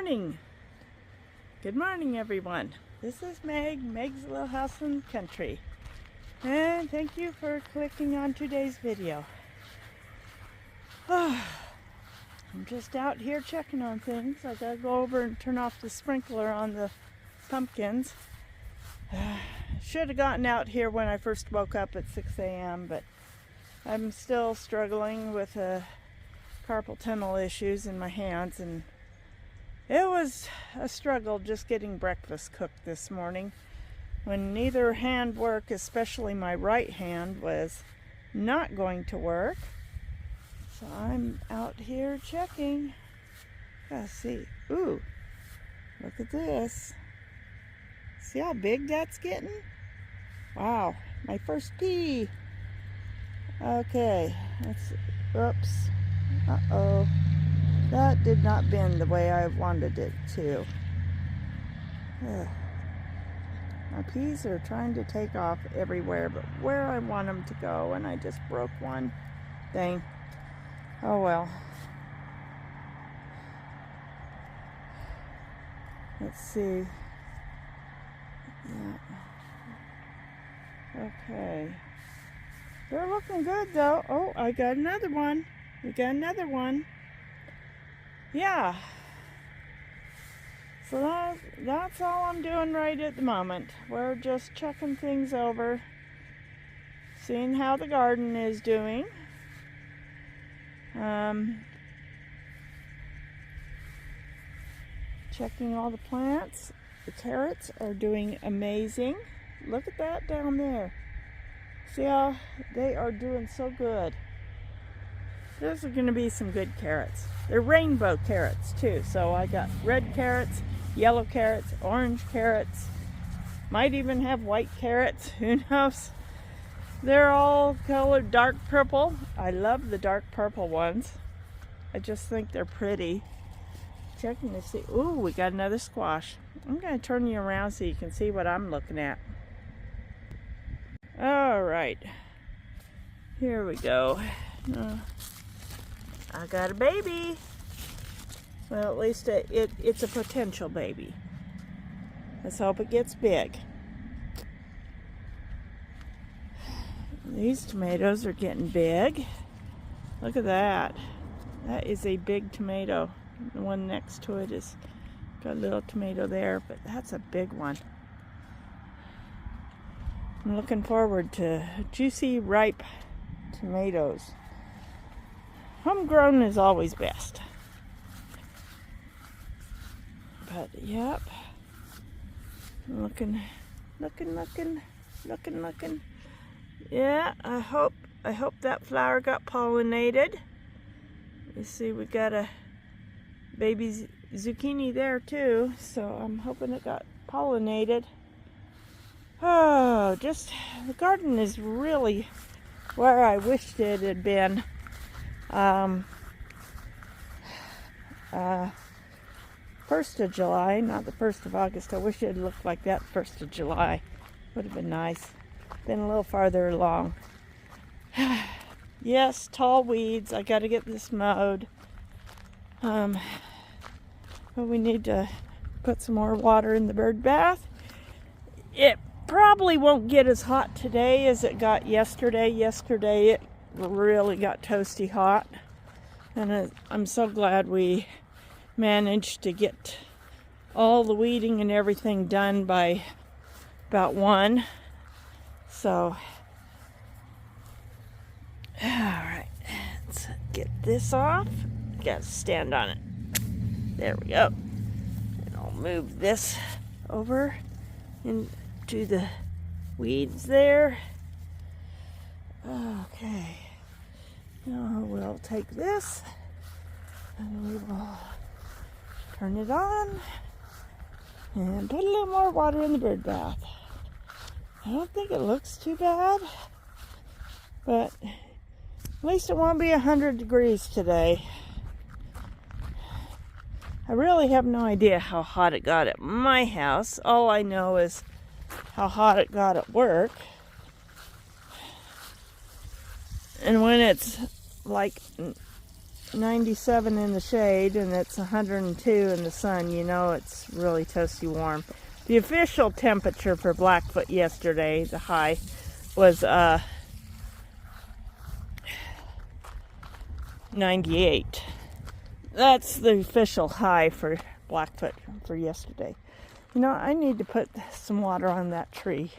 morning. Good morning, everyone. This is Meg's Little House in the Country. And thank you for clicking on today's video. I'm just out here checking on things. I gotta go over and turn off the sprinkler on the pumpkins. Should have gotten out here when I first woke up at 6 a.m., but I'm still struggling with carpal tunnel issues in my hands, and it was a struggle just getting breakfast cooked this morning when neither hand worked, especially my right hand was not going to work. So I'm out here checking. Let's see. Ooh, look at this. See how big that's getting? Wow, my first pea. Okay, oops. Uh-oh. That did not bend the way I wanted it to. My peas are trying to take off everywhere, but where I want them to go, and I just broke one thing. Oh well. Let's see. Yeah. Okay. They're looking good though. Oh, I got another one. We got another one. Yeah. So that's all I'm doing right at the moment. We're just checking things over, seeing how the garden is doing. Checking all the plants. The carrots are doing amazing. Look at that down there. See how they are doing so good. Those are going to be some good carrots. They're rainbow carrots too. So I got red carrots, yellow carrots, orange carrots. Might even have white carrots. Who knows? They're all colored dark purple. I love the dark purple ones. I just think they're pretty. Checking to see. Ooh, we got another squash. I'm going to turn you around so you can see what I'm looking at. All right. Here we go. I got a baby. Well, at least it's a potential baby. Let's hope it gets big. These tomatoes are getting big. Look at that. That is a big tomato. The one next to it is got a little tomato there, but that's a big one. I'm looking forward to juicy, ripe tomatoes. Homegrown is always best. But yep, looking. Yeah, I hope that flower got pollinated. You see, we got a baby zucchini there too, so I'm hoping it got pollinated. Oh, just the garden is really where I wished it had been. 1st of July, not the 1st of August. I wish it had looked like that 1st of July. Would have been nice. Been a little farther along. Yes, tall weeds. I got to get this mowed. But we need to put some more water in the bird bath. It probably won't get as hot today as it got yesterday. Yesterday it really got toasty hot. And I'm so glad we managed to get all the weeding and everything done by about 1. So, alright, let's get this off. Gotta stand on it. There we go. And I'll move this over into the weeds there. Okay. Now we'll take this and we will turn it on and put a little more water in the bird bath. I don't think it looks too bad, but at least it won't be 100 degrees today. I really have no idea how hot it got at my house. All I know is how hot it got at work. And when it's like 97 in the shade and it's 102 in the sun, you know it's really toasty warm. The official temperature for Blackfoot yesterday, the high, was 98. That's the official high for Blackfoot for yesterday. You know, I need to put some water on that tree.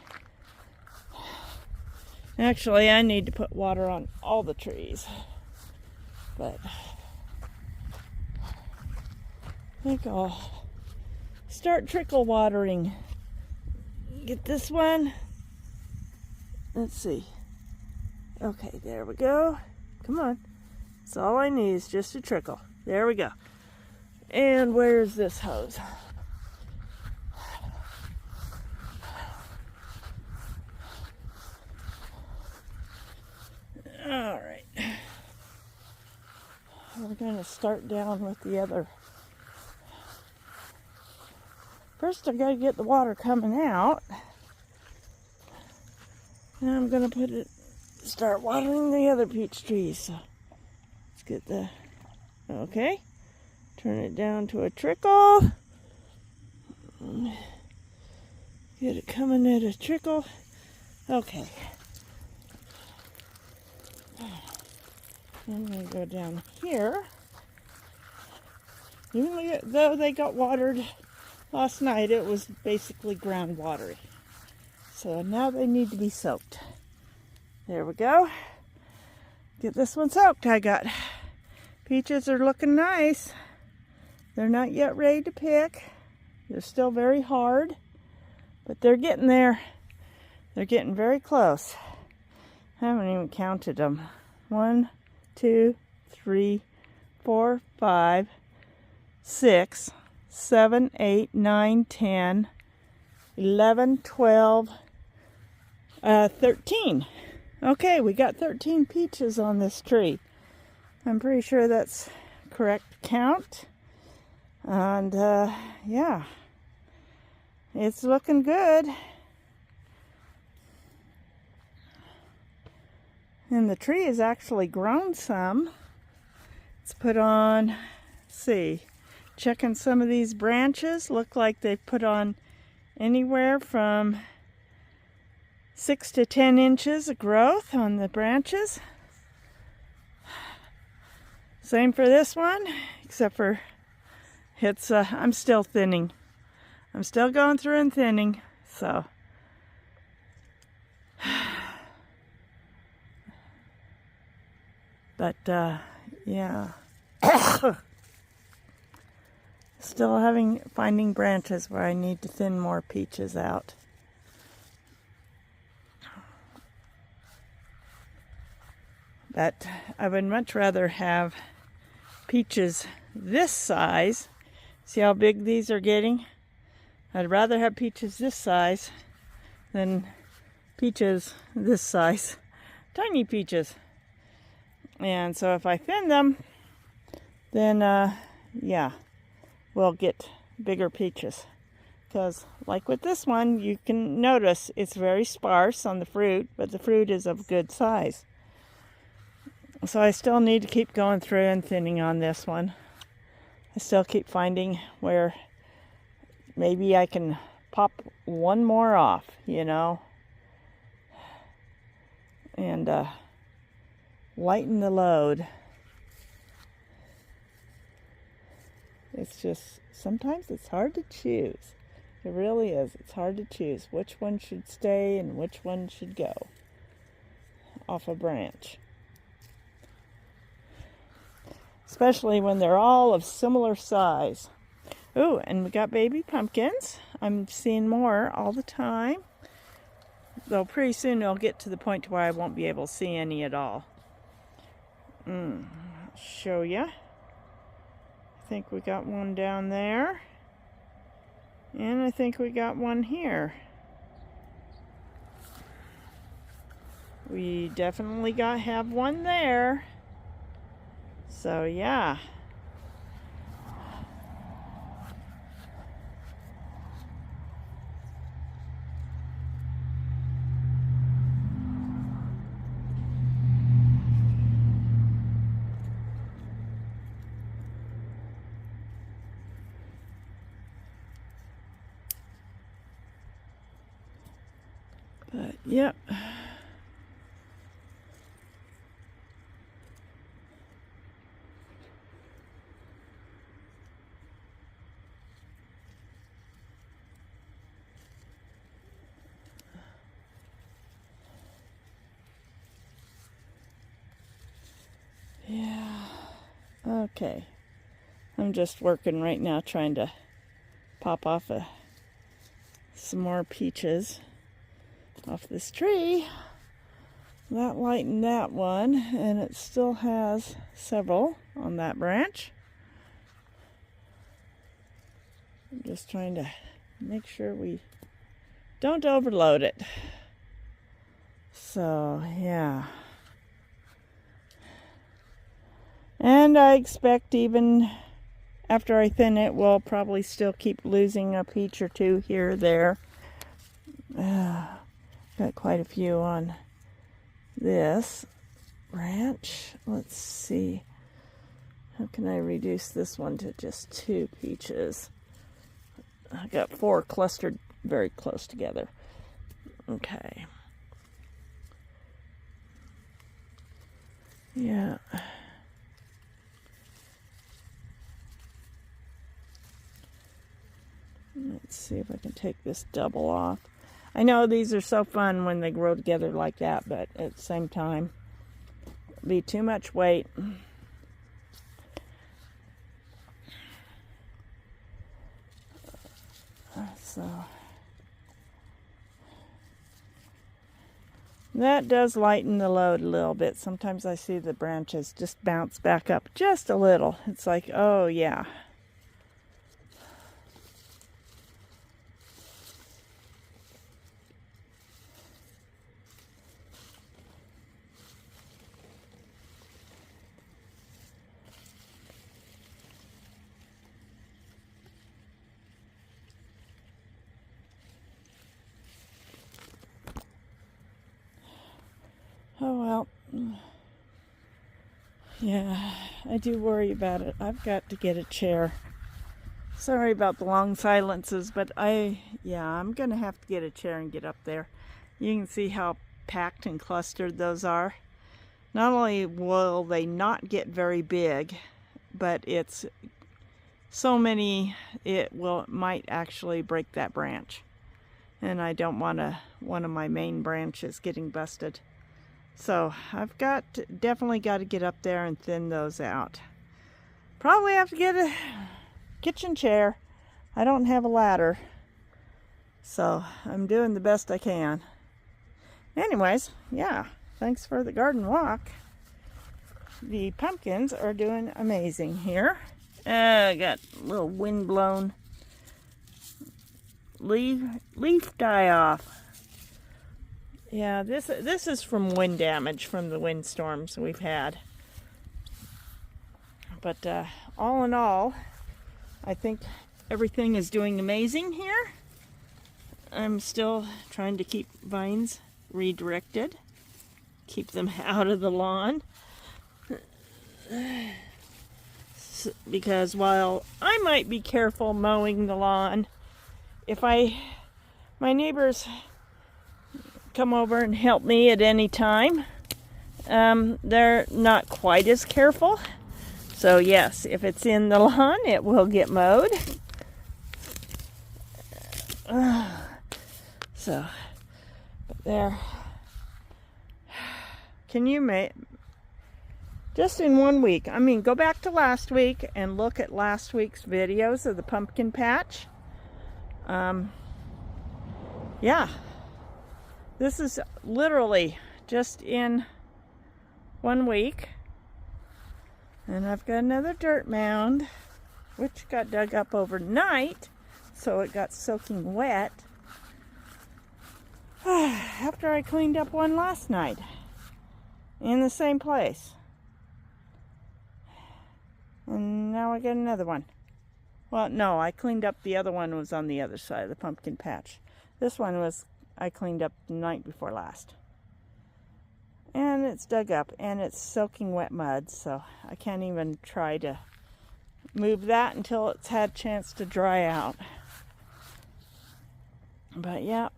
Actually, I need to put water on all the trees. But I think I'll start trickle watering. Get this one. Let's see. Okay, there we go. Come on. That's all I need is just a trickle. There we go. And where's this hose? All right. We're going to start down with the other. First, I got to get the water coming out. And I'm going to start watering the other peach trees. So let's get the, okay. Turn it down to a trickle. Get it coming at a trickle. Okay. I'm going to go down here. Even though they got watered last night, it was basically groundwatery. So now they need to be soaked. There we go. Get this one soaked. I got peaches are looking nice. They're not yet ready to pick. They're still very hard, but they're getting there. They're getting very close. I haven't even counted them. 1, 2, 3, 4, 5, 6, 7, 8, 9, 10, 11, 12, 13. Okay, we got 13 peaches on this tree. I'm pretty sure that's correct count. And yeah, it's looking good. And the tree has actually grown some. Let's put on, let's see, checking some of these branches. Look like they've put on anywhere from 6 to 10 inches of growth on the branches. Same for this one, except for it's, I'm still thinning. I'm still going through and thinning, so. But, yeah. Still finding branches where I need to thin more peaches out. But I would much rather have peaches this size. See how big these are getting? I'd rather have peaches this size than peaches this size. Tiny peaches. And so if I thin them, then yeah, we'll get bigger peaches. Because like with this one, you can notice it's very sparse on the fruit, but the fruit is of good size. So I still need to keep going through and thinning on this one. I still keep finding where maybe I can pop one more off, you know, and lighten the load. It's just, sometimes it's hard to choose. It really is. It's hard to choose which one should stay and which one should go off a branch. Especially when they're all of similar size. Ooh, and we got baby pumpkins. I'm seeing more all the time. Though pretty soon it'll get to the point where I won't be able to see any at all. I'll show you. I think we got one down there. And I think we got one here. We definitely have one there. So yeah. But yep. Yeah. Okay. I'm just working right now trying to pop off some more peaches off this tree. That lightened that one, and it still has several on that branch. I'm just trying to make sure we don't overload it. So, yeah. And I expect even after I thin it, we'll probably still keep losing a peach or two here or there. Got quite a few on this branch. Let's see. How can I reduce this one to just 2 peaches? I got 4 clustered very close together. Okay. Yeah. Let's see if I can take this double off. I know these are so fun when they grow together like that, but at the same time, it'll be too much weight. So that does lighten the load a little bit. Sometimes I see the branches just bounce back up just a little. It's like, oh yeah. Oh well. Yeah, I do worry about it. I've got to get a chair. Sorry about the long silences, but I'm going to have to get a chair and get up there. You can see how packed and clustered those are. Not only will they not get very big, but it's so many might actually break that branch. And I don't want one of my main branches getting busted. So I've definitely got to get up there and thin those out. Probably have to get a kitchen chair. I don't have a ladder. So I'm doing the best I can. Anyways, yeah, thanks for the garden walk. The pumpkins are doing amazing here. I got a little wind-blown leaf die-off. Yeah, this is from wind damage from the windstorms we've had. But all in all, I think everything is doing amazing here. I'm still trying to keep vines redirected, keep them out of the lawn. Because while I might be careful mowing the lawn, if my neighbors come over and help me at any time, they're not quite as careful. So yes, if it's in the lawn, it will get mowed. So, but there. Can you make, just in 1 week, I mean, go back to last week and look at last week's videos of the pumpkin patch. Yeah. This is literally just in 1 week. And I've got another dirt mound, which got dug up overnight, so it got soaking wet. After I cleaned up one last night in the same place. And now I got another one. Well, no, I cleaned up the other one was on the other side of the pumpkin patch. This one was I cleaned up the night before last. And it's dug up and it's soaking wet mud, so I can't even try to move that until it's had a chance to dry out. But yeah,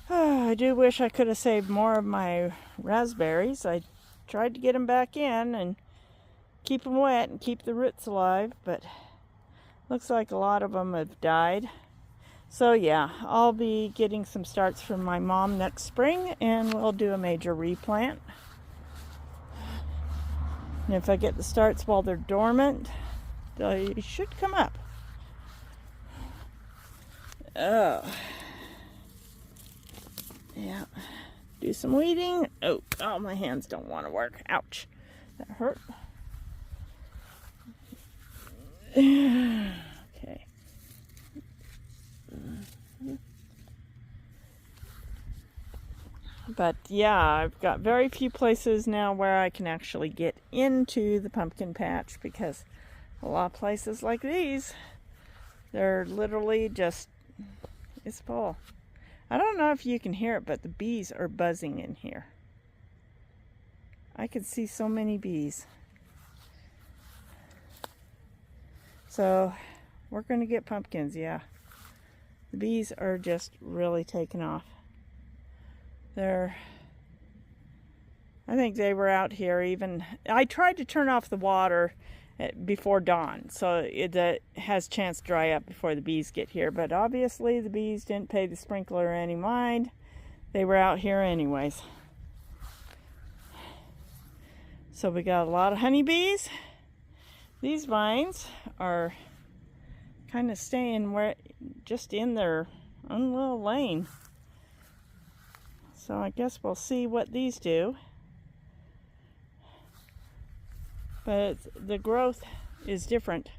I do wish I could have saved more of my raspberries. I tried to get them back in and keep them wet and keep the roots alive, but looks like a lot of them have died. So yeah, I'll be getting some starts from my mom next spring, and we'll do a major replant. And if I get the starts while they're dormant, they should come up. Oh. Yeah. Do some weeding. Oh, my hands don't want to work. Ouch. That hurt. Okay. But yeah, I've got very few places now where I can actually get into the pumpkin patch, because a lot of places like these, they're literally just, it's full. I don't know if you can hear it, but the bees are buzzing in here. I could see so many bees. So we're going to get pumpkins, yeah. The bees are just really taking off. I think they were out here even. I tried to turn off the water before dawn, so it has a chance to dry up before the bees get here. But obviously the bees didn't pay the sprinkler any mind. They were out here anyways. So we got a lot of honeybees. These vines are kind of staying just in their own little lane. So I guess we'll see what these do. But the growth is different.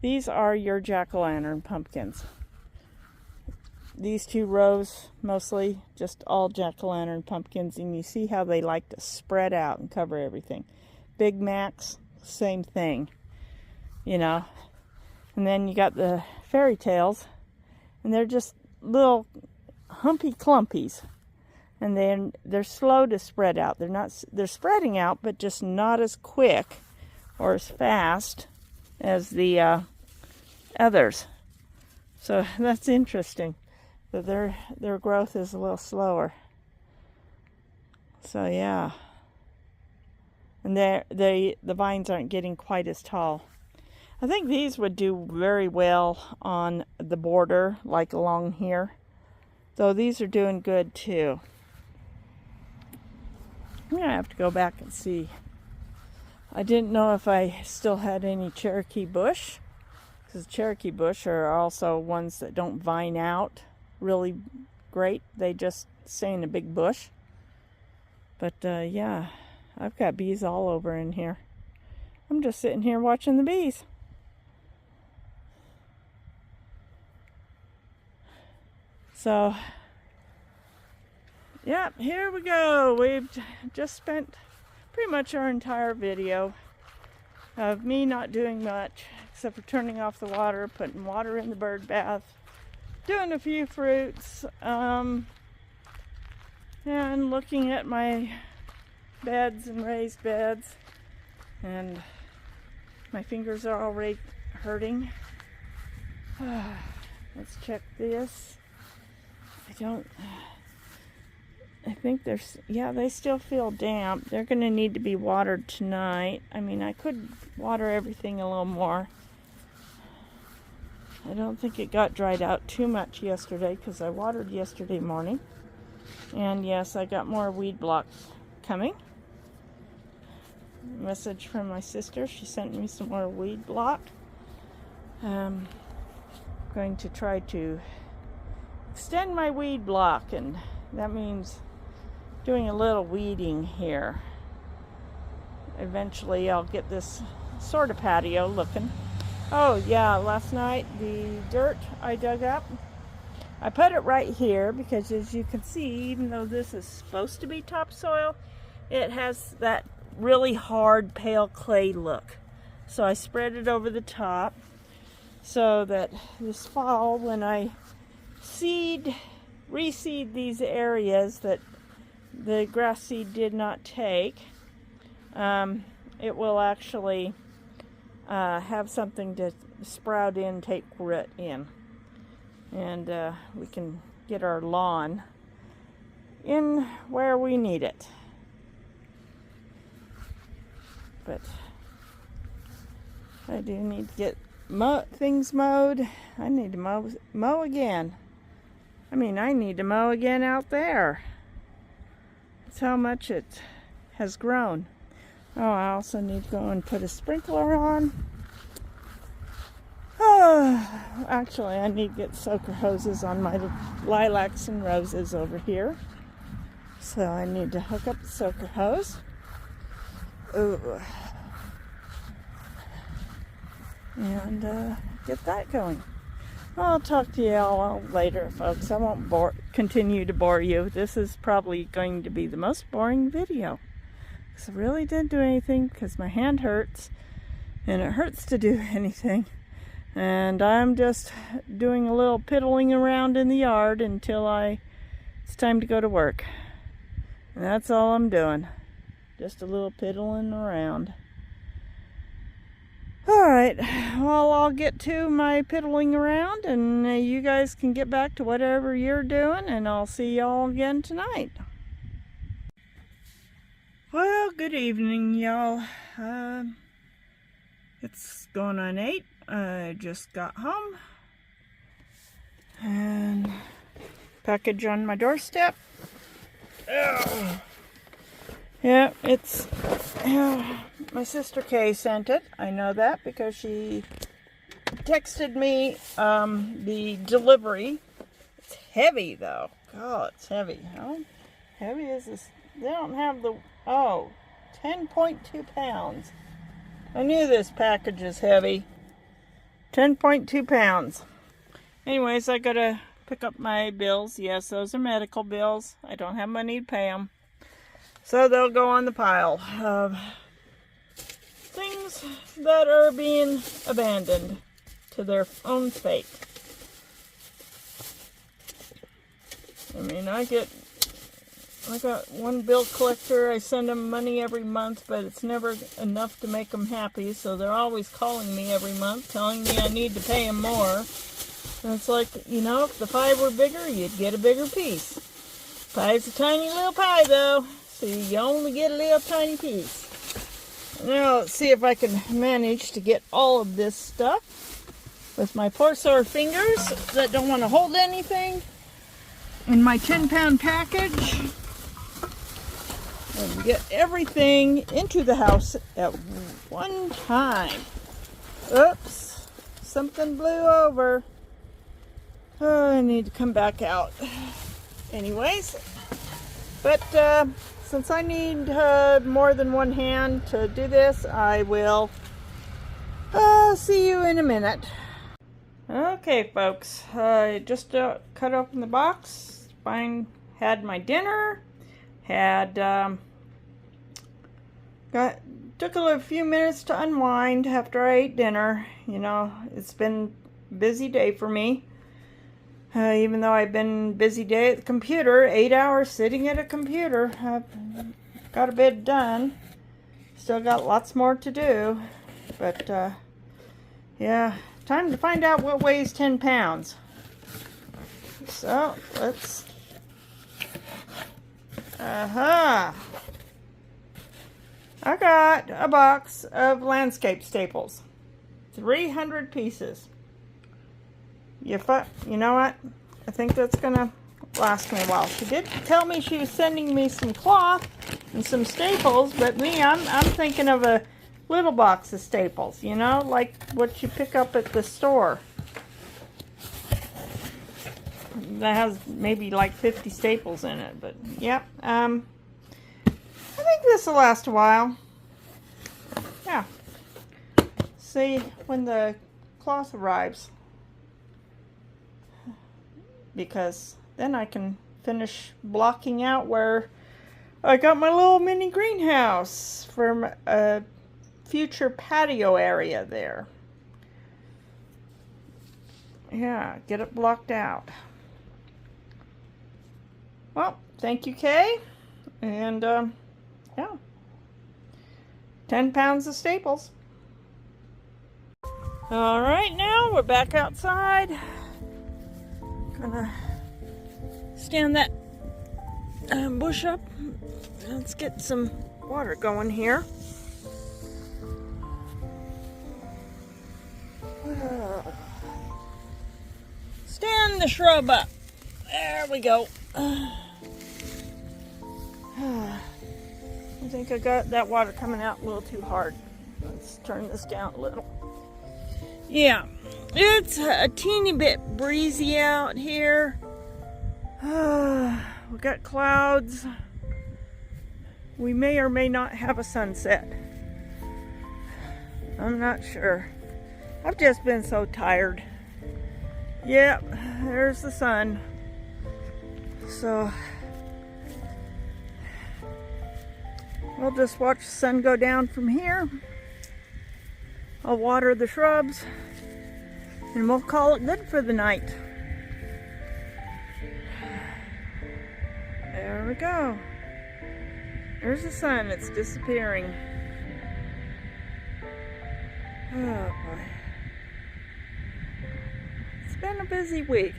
These are your jack-o'-lantern pumpkins. These 2 rows, mostly just all jack-o'-lantern pumpkins, and you see how they like to spread out and cover everything. Big Macs, same thing, you know. And then you got the fairy tales, and they're just little humpy clumpies. And then they're slow to spread out. They're spreading out, but just not as quick or as fast as the others. So that's interesting, that their growth is a little slower. So yeah. And the vines aren't getting quite as tall. I think these would do very well on the border, like along here. Though these are doing good too. I'm going to have to go back and see. I didn't know if I still had any Cherokee bush, because Cherokee bush are also ones that don't vine out really great. They just stay in a big bush. But yeah, I've got bees all over in here. I'm just sitting here watching the bees. So yeah, here we go. We've just spent pretty much our entire video of me not doing much except for turning off the water, putting water in the bird bath, doing a few fruits, and looking at my beds and raised beds. And my fingers are already hurting. Let's check this. I think they still feel damp. They're going to need to be watered tonight. I mean, I could water everything a little more. I don't think it got dried out too much yesterday, because I watered yesterday morning. And yes, I got more weed blocks coming. Message from my sister. She sent me some more weed block. Going to try to extend my weed block, and that means doing a little weeding here. Eventually I'll get this sort of patio looking. Oh yeah, last night the dirt I dug up, I put it right here because, as you can see, even though this is supposed to be topsoil, it has that really hard pale clay look. So I spread it over the top so that this fall, when I reseed these areas that the grass seed did not take, it will actually have something to sprout in, take root in, and we can get our lawn in where we need it. But I do need to get things mowed. I need to mow again. I mean, I need to mow again out there. That's how much it has grown. Oh, I also need to go and put a sprinkler on. Oh, actually, I need to get soaker hoses on my lilacs and roses over here. So I need to hook up the soaker hose. Ooh. And get that going. I'll talk to you all later, folks. I won't continue to bore you. This is probably going to be the most boring video. Because I really didn't do anything because my hand hurts. And it hurts to do anything. And I'm just doing a little piddling around in the yard until it's time to go to work. And that's all I'm doing. Just a little piddling around. Alright, well, I'll get to my piddling around, and you guys can get back to whatever you're doing, and I'll see y'all again tonight. Well, good evening, y'all. It's going on 8. I just got home. And package on my doorstep. Oh. Yeah, it's... my sister Kay sent it. I know that because she texted me the delivery. It's heavy though. God, it's heavy. How heavy is this? They don't have the... Oh, 10.2 pounds. I knew this package is heavy. 10.2 pounds. Anyways, I gotta pick up my bills. Yes, those are medical bills. I don't have money to pay them. So they'll go on the pile of things that are being abandoned to their own fate. I mean, I got one bill collector. I send them money every month, but it's never enough to make them happy. So they're always calling me every month, telling me I need to pay them more. And it's like, you know, if the pie were bigger, you'd get a bigger piece. Pie's a tiny little pie, though. So you only get a little tiny piece. Now let's see if I can manage to get all of this stuff with my poor sore fingers that don't want to hold anything in my 10-pound package and get everything into the house at one time. Oops, something blew over. Oh, I need to come back out. Anyways, but since I need more than one hand to do this, I will see you in a minute. Okay, folks, I just cut open the box. Had my dinner. Took a few minutes to unwind after I ate dinner. You know, it's been a busy day for me. Even though I've been busy day at the computer, 8 hours sitting at a computer, I've got a bit done. Still got lots more to do, but yeah, time to find out what weighs 10 pounds. So let's, I got a box of landscape staples, 300 pieces. You know what? I think that's gonna last me a while. She did tell me she was sending me some cloth and some staples, but I'm thinking of a little box of staples, you know, like what you pick up at the store. That has maybe like 50 staples in it, but yeah. I think this will last a while. Yeah. See when the cloth arrives. Because then I can finish blocking out where I got my little mini greenhouse for a future patio area there. Yeah, get it blocked out. Well, thank you, Kay. And, yeah. 10 pounds of staples. All right, now we're back outside. Gonna stand that bush up. Let's get some water going here. Stand the shrub up. There we go. I think I got that water coming out a little too hard. Let's turn this down a little. Yeah, it's a teeny bit breezy out here. We got clouds. We may or may not have a sunset. I'm not sure. I've just been so tired. Yep, there's the sun. So we'll just watch the sun go down from here. I'll water the shrubs and we'll call it good for the night. There we go. There's the sun, it's disappearing. Oh boy. It's been a busy week.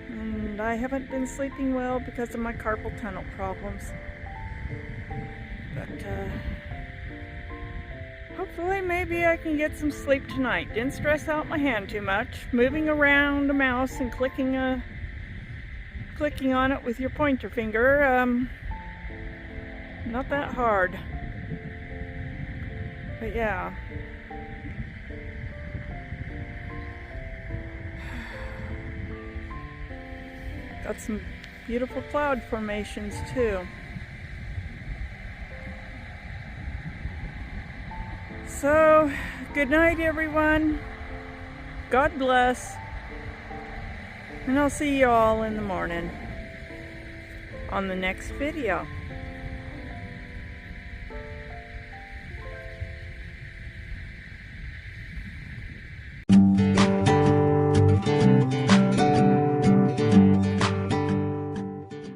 And I haven't been sleeping well because of my carpal tunnel problems. But hopefully maybe I can get some sleep tonight. Didn't stress out my hand too much. Moving around the mouse and clicking on it with your pointer finger, not that hard. But yeah. Got some beautiful cloud formations too. So, good night everyone. God bless. And I'll see you all in the morning on the next video.